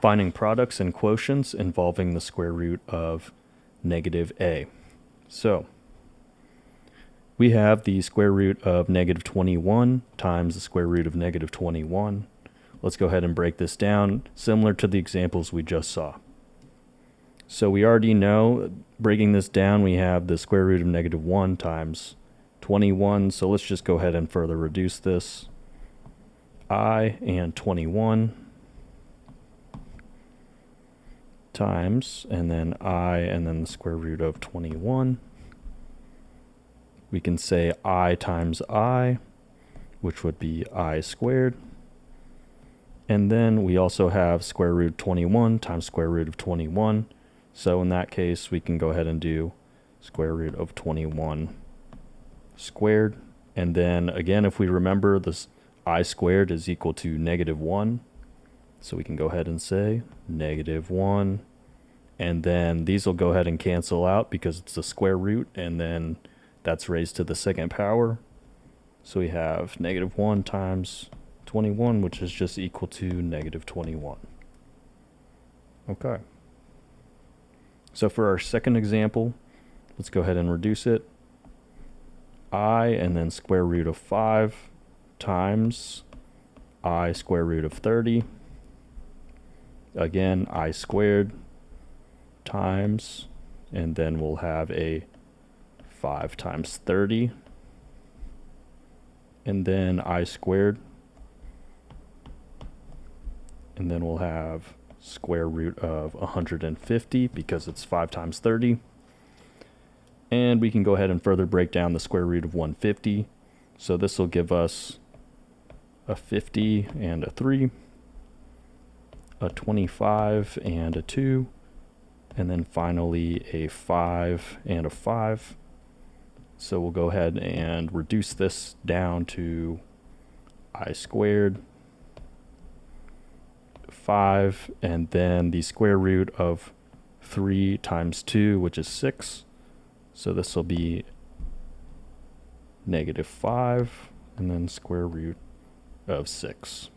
Finding products and quotients involving the square root of negative a. So we have the square root of negative 21 times the square root of negative 21. Let's go ahead and break this down, similar to the examples we just saw. So we already know, breaking this down, we have the square root of negative 1 times 21. So let's just go ahead and further reduce this. I and 21 times, and then I, and then the square root of 21. We can say I times I, which would be I squared. And then we also have square root 21 times square root of 21. So in that case, we can go ahead and do square root of 21 squared. And then again, if we remember, this I squared is equal to negative 1. So we can go ahead and say negative 1. And then these will go ahead and cancel out because it's the square root, and then that's raised to the second power. So we have negative 1 times 21, which is just equal to negative 21. Okay. So for our second example, let's go ahead and reduce it. I and then square root of 5 times I square root of 30. Again, I squared times, and then we'll have a 5 times 30. And then I squared. And then we'll have square root of 150 because it's 5 times 30. And we can go ahead and further break down the square root of 150. So this will give us a 50 and a 3, a 25 and a 2, and then finally a 5 and a 5. So we'll go ahead and reduce this down to I squared, 5, and then the square root of 3 times 2, which is 6. So this will be negative 5, and then square root of 6.